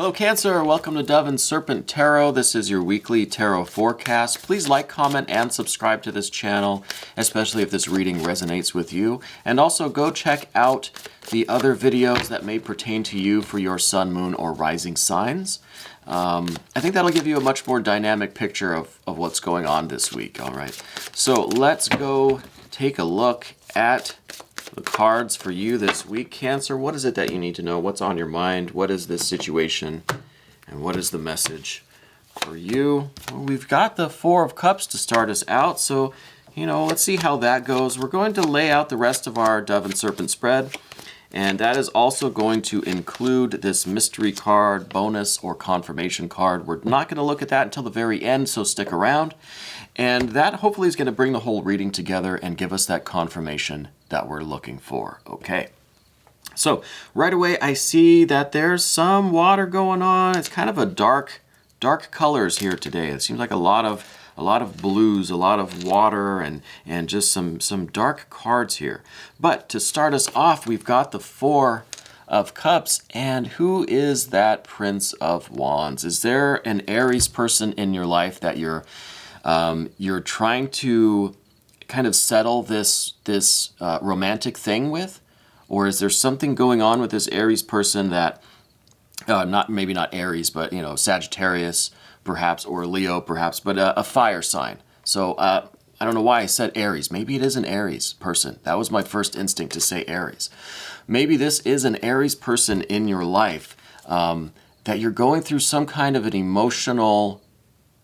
Hello Cancer, welcome to Dove and Serpent Tarot. This is your weekly tarot forecast. Please like, comment, and subscribe to this channel, especially if this reading resonates with you. And also go check out the other videos that may pertain to you for your sun, moon, or rising signs. I think that'll give you a much more dynamic picture of what's going on this week. All right, so let's go take a look at the cards for you this week, Cancer. What is it that you need to know? What's on your mind? What is this situation? And what is the message for you? Well, we've got the Four of Cups to start us out. So, let's see how that goes. We're going to lay out the rest of our Dove and Serpent spread. And that is also going to include this mystery card, bonus, or confirmation card. We're not going to look at that until the very end, so stick around. And that hopefully is going to bring the whole reading together and give us that confirmation that we're looking for. Okay. So right away, I see that there's some water going on. It's kind of a dark colors here today. It seems like a lot of blues, a lot of water, and just some dark cards here. But to start us off, we've got the Four of Cups, and who is that Prince of Wands? Is there an Aries person in your life that you're trying to kind of settle this romantic thing with? Or is there something going on with this Aries person that, maybe not Aries, but Sagittarius perhaps, or Leo perhaps, but a fire sign. So I don't know why I said Aries. Maybe it is an Aries person. That was my first instinct to say Aries. Maybe this is an Aries person in your life that you're going through some kind of an emotional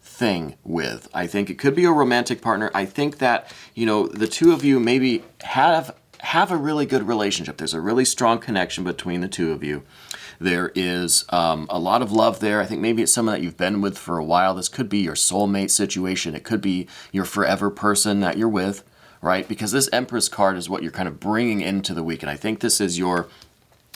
thing with. I think it could be a romantic partner. I think that, the two of you maybe have a really good relationship. There's a really strong connection between the two of you. There is a lot of love there. I think maybe it's someone that you've been with for a while. This could be your soulmate situation. It could be your forever person that you're with, right? Because this Empress card is what you're kind of bringing into the week. And I think this is your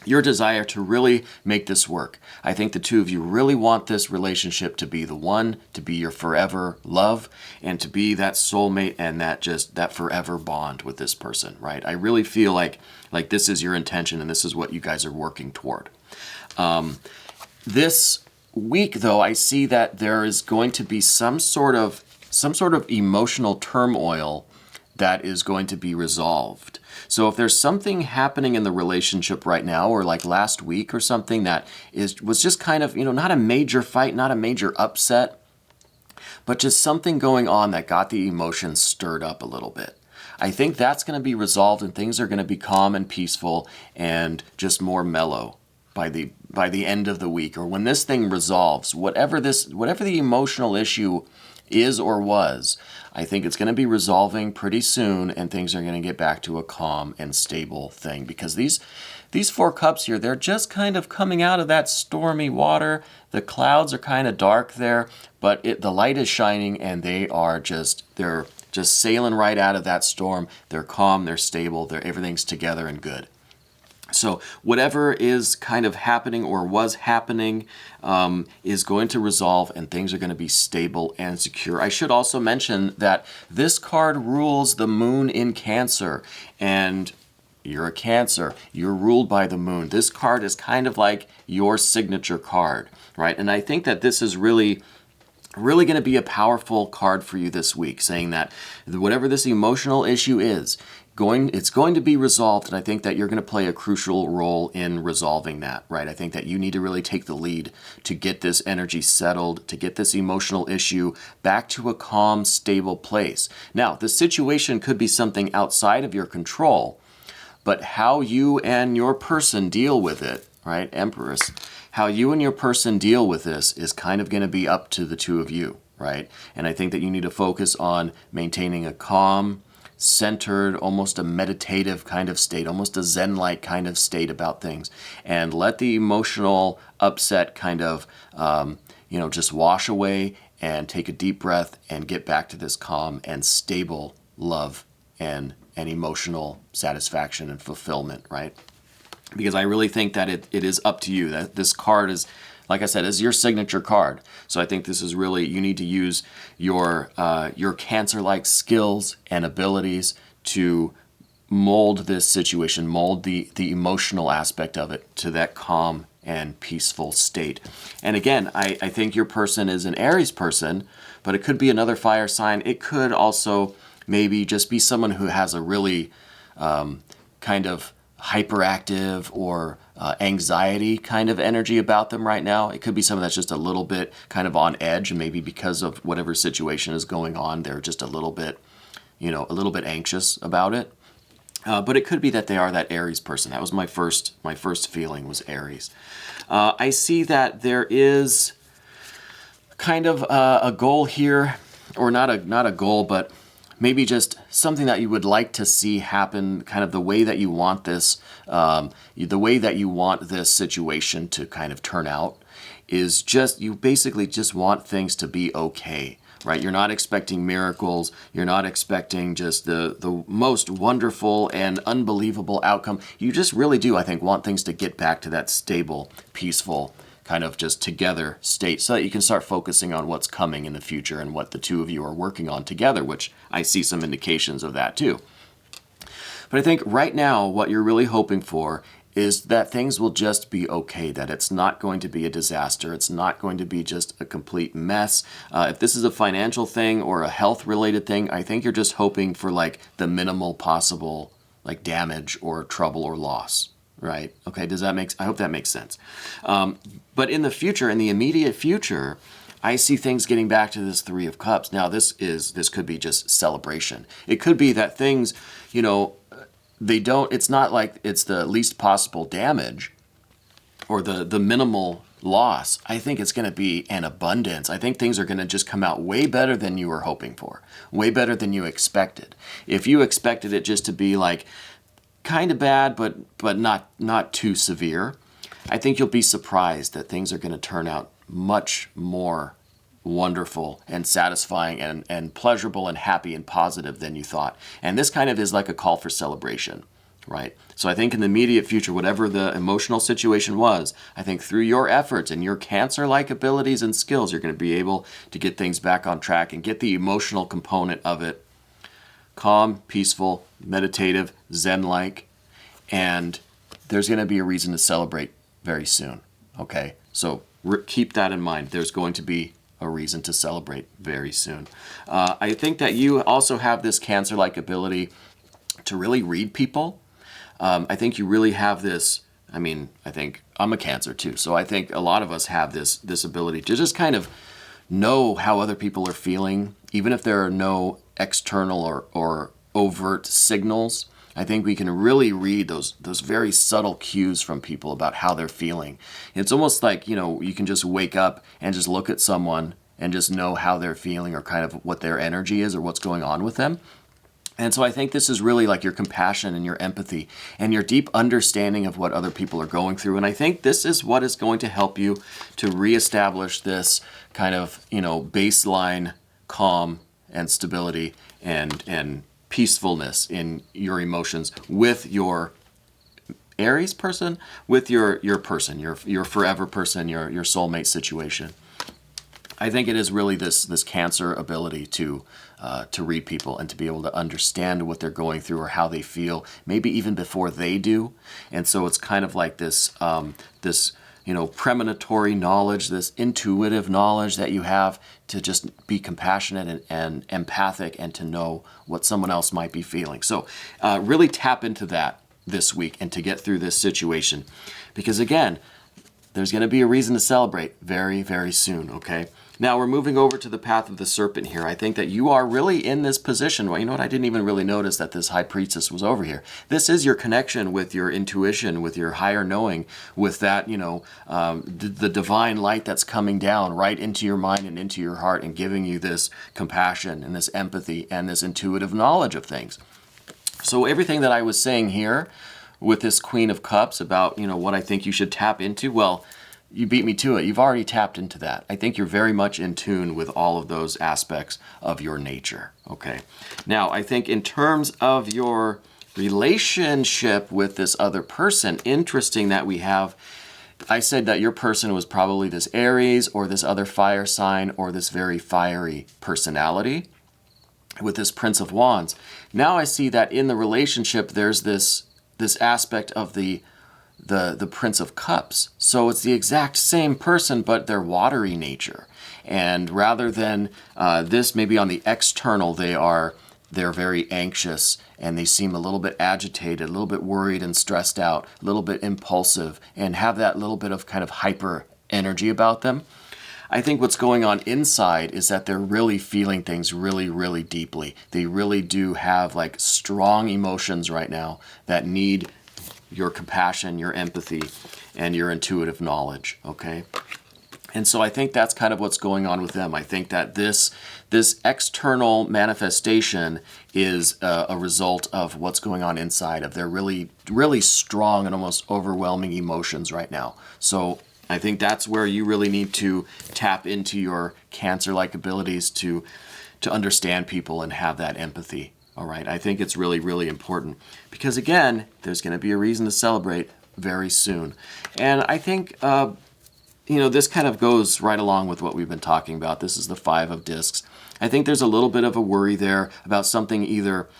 desire to really make this work. I think the two of you really want this relationship to be the one, to be your forever love, and to be that soulmate and that forever bond with this person, right? I really feel like this is your intention and this is what you guys are working toward. This week, though, I see that there is going to be some sort of emotional turmoil that is going to be resolved. So if there's something happening in the relationship right now, or like last week or something that was just kind of, not a major fight, not a major upset, but just something going on that got the emotions stirred up a little bit. I think that's going to be resolved and things are going to be calm and peaceful and just more mellow by the end of the week, or when this thing resolves, whatever the emotional issue is or was, I think it's going to be resolving pretty soon and things are going to get back to a calm and stable thing, because these Four Cups here, they're just kind of coming out of that stormy water. The clouds are kind of dark there, but the light is shining and they're just sailing right out of that storm. They're calm, they're stable, everything's together and good. So whatever is kind of happening or was happening is going to resolve and things are going to be stable and secure. I should also mention that this card rules the moon in Cancer, and you're a Cancer. You're ruled by the moon. This card is kind of like your signature card, right? And I think that this is really going to be a powerful card for you this week, saying that whatever this emotional issue is, it's going to be resolved, and I think that you're going to play a crucial role in resolving that, right? I think that you need to really take the lead to get this energy settled, to get this emotional issue back to a calm, stable place. Now, the situation could be something outside of your control, but how you and your person deal with it, right, Empress, how you and your person deal with this is kind of going to be up to the two of you, right? And I think that you need to focus on maintaining a calm, centered, almost a meditative kind of state, almost a Zen-like kind of state about things, and let the emotional upset kind of, just wash away and take a deep breath and get back to this calm and stable love and emotional satisfaction and fulfillment, right? Because I really think that it is up to you. That this card is, like I said, is your signature card. So I think this is really, you need to use your Cancer-like skills and abilities to mold this situation, mold the emotional aspect of it to that calm and peaceful state. And again, I think your person is an Aries person, but it could be another fire sign. It could also maybe just be someone who has a really kind of hyperactive or anxiety kind of energy about them right now. It could be someone that's just a little bit kind of on edge, and maybe because of whatever situation is going on, they're just a little bit, a little bit anxious about it. But it could be that they are that Aries person. That was my first feeling was Aries. I see that there is kind of a goal here, or not a goal, but maybe just something that you would like to see happen, kind of the way that you want this, the way that you want this situation to kind of turn out is just, you basically just want things to be okay, right? You're not expecting miracles. You're not expecting just the most wonderful and unbelievable outcome. You just really do, I think, want things to get back to that stable, peaceful, kind of just together state, so that you can start focusing on what's coming in the future and what the two of you are working on together, which I see some indications of that too. But I think right now what you're really hoping for is that things will just be okay, that it's not going to be a disaster. It's not going to be just a complete mess. If this is a financial thing or a health related thing, I think you're just hoping for like the minimal possible like damage or trouble or loss. Right? Okay, I hope that makes sense. But in the future, in the immediate future, I see things getting back to this Three of Cups. Now, this could be just celebration. It could be that things, it's not like it's the least possible damage or the minimal loss. I think it's going to be an abundance. I think things are going to just come out way better than you were hoping for, way better than you expected. If you expected it just to be like, kind of bad, but not too severe, I think you'll be surprised that things are going to turn out much more wonderful and satisfying and pleasurable and happy and positive than you thought. And this kind of is like a call for celebration, right? So I think in the immediate future, whatever the emotional situation was, I think through your efforts and your Cancer-like abilities and skills, you're going to be able to get things back on track and get the emotional component of it calm, peaceful, meditative, Zen-like, and there's going to be a reason to celebrate very soon, okay? So keep that in mind. There's going to be a reason to celebrate very soon. I think that you also have this Cancer-like ability to really read people. I think you really have this, I think I'm a Cancer too, so I think a lot of us have this ability to just kind of know how other people are feeling, even if there are no external or overt signals. I think we can really read those very subtle cues from people about how they're feeling. It's almost like, you can just wake up and just look at someone and just know how they're feeling or kind of what their energy is or what's going on with them. And so I think this is really like your compassion and your empathy and your deep understanding of what other people are going through. And I think this is what is going to help you to reestablish this kind of, baseline calm and stability and peacefulness in your emotions with your Aries person, with your person, your forever person, your soulmate situation. I think it is really this Cancer ability to read people and to be able to understand what they're going through or how they feel, maybe even before they do. And so it's kind of like this premonitory knowledge, this intuitive knowledge that you have to just be compassionate and empathic and to know what someone else might be feeling. So really tap into that this week and to get through this situation. Because again, there's going to be a reason to celebrate very, very soon, okay? Now we're moving over to the path of the Serpent here. I think that you are really in this position. Well, you know what? I didn't even really notice that this High Priestess was over here. This is your connection with your intuition, with your higher knowing, with that, the divine light that's coming down right into your mind and into your heart and giving you this compassion and this empathy and this intuitive knowledge of things. So everything that I was saying here with this Queen of Cups about, what I think you should tap into, well, you beat me to it. You've already tapped into that. I think you're very much in tune with all of those aspects of your nature, okay? Now, I think in terms of your relationship with this other person, interesting that I said that your person was probably this Aries or this other fire sign or this very fiery personality with this Prince of Wands. Now I see that in the relationship, there's this aspect of the the Prince of Cups. So it's the exact same person, but they're watery nature. And rather than this, maybe on the external, they're very anxious and they seem a little bit agitated, a little bit worried and stressed out, a little bit impulsive, and have that little bit of kind of hyper energy about them. I think what's going on inside is that they're really feeling things really, really deeply. They really do have like strong emotions right now that need your compassion, your empathy, and your intuitive knowledge, okay? And so I think that's kind of what's going on with them. I think that this external manifestation is a result of what's going on inside of their really, really strong and almost overwhelming emotions right now. So I think that's where you really need to tap into your Cancer-like abilities to understand people and have that empathy. All right, I think it's really, really important because, again, there's going to be a reason to celebrate very soon. And I think, this kind of goes right along with what we've been talking about. This is the 5 of Discs. I think there's a little bit of a worry there about something either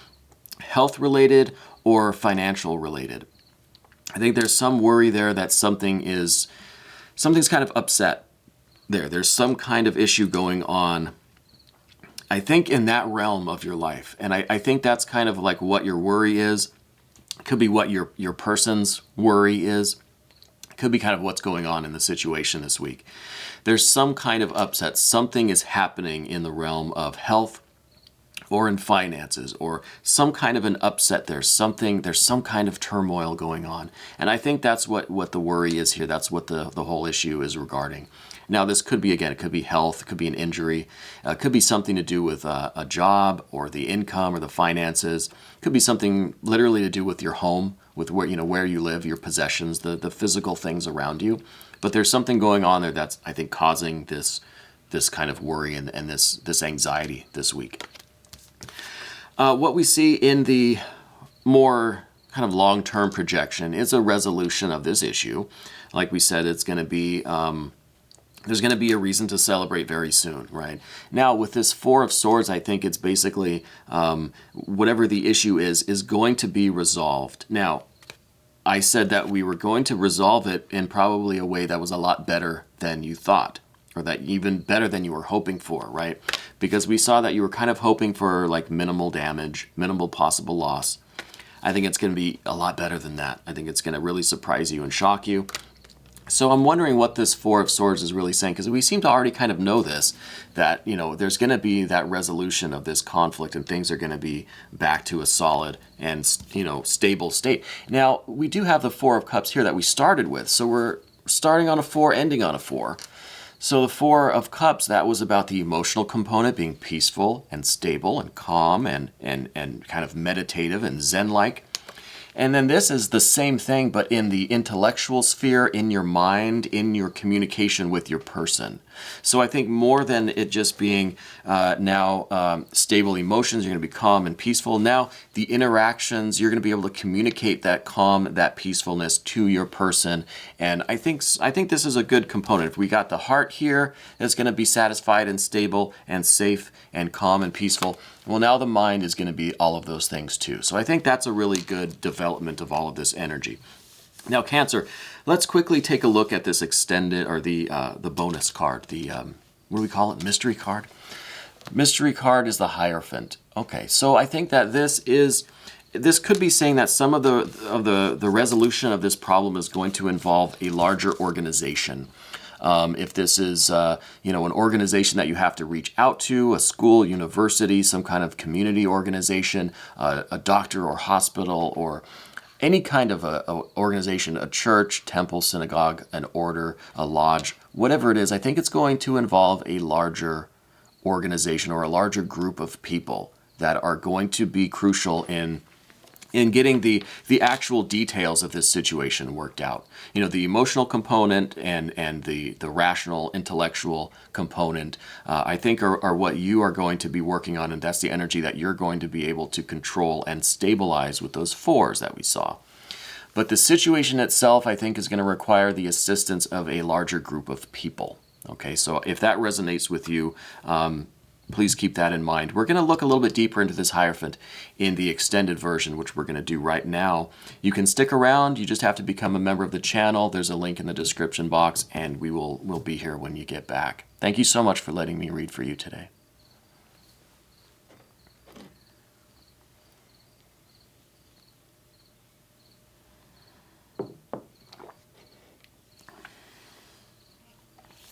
health-related or financial-related. I think there's some worry there that something's kind of upset there. There's some kind of issue going on, I think, in that realm of your life. And I think that's kind of like what your worry is. It could be what your person's worry is. It could be kind of what's going on in the situation this week. There's some kind of upset. Something is happening in the realm of health or in finances, or some kind of an upset. There's some kind of turmoil going on. And I think that's what the worry is here. That's what the whole issue is regarding. Now, this could be, again, it could be health, it could be an injury, it could be something to do with a job or the income or the finances. It could be something literally to do with your home, with where you live, your possessions, the physical things around you. But there's something going on there that's, I think, causing this kind of worry and this anxiety this week. What we see in the more kind of long-term projection is a resolution of this issue. Like we said, it's going to be there's going to be a reason to celebrate very soon, right? Now, with this 4 of Swords, I think it's basically whatever the issue is going to be resolved. Now, I said that we were going to resolve it in probably a way that was a lot better than you thought, or that even better than you were hoping for, right? Because we saw that you were kind of hoping for like minimal damage, minimal possible loss. I think it's going to be a lot better than that. I think it's going to really surprise you and shock you. So I'm wondering what this 4 of Swords is really saying, because we seem to already kind of know this, that, there's going to be that resolution of this conflict and things are going to be back to a solid and, stable state. Now, we do have the 4 of Cups here that we started with. So we're starting on a 4, ending on a 4. So the 4 of Cups, that was about the emotional component being peaceful and stable and calm and kind of meditative and Zen-like. And then this is the same thing, but in the intellectual sphere, in your mind, in your communication with your person. So I think more than it just being stable emotions, you're going to be calm and peaceful. Now the interactions, you're going to be able to communicate that calm, that peacefulness to your person. And I think this is a good component. If we got the heart here, that's going to be satisfied and stable and safe and calm and peaceful. Well, now the mind is going to be all of those things too. So I think that's a really good development of all of this energy. Now, Cancer, let's quickly take a look at this extended, or the bonus card, the, what do we call it, mystery card? Mystery card is the Hierophant. Okay, so I think that this could be saying that some of the resolution of this problem is going to involve a larger organization. If this is, an organization that you have to reach out to, a school, university, some kind of community organization, a doctor or hospital, or any kind of a organization, a church, temple, synagogue, an order, a lodge, whatever it is, I think it's going to involve a larger organization or a larger group of people that are going to be crucial in getting the actual details of this situation worked out. The emotional component and the rational, intellectual component, I think are what you are going to be working on, and that's the energy that you're going to be able to control and stabilize with those 4s that we saw. But the situation itself, I think, is going to require the assistance of a larger group of people. Okay, so if that resonates with you, please keep that in mind. We're going to look a little bit deeper into this Hierophant in the extended version, which we're going to do right now. You can stick around. You just have to become a member of the channel. There's a link in the description box, and we'll be here when you get back. Thank you so much for letting me read for you today.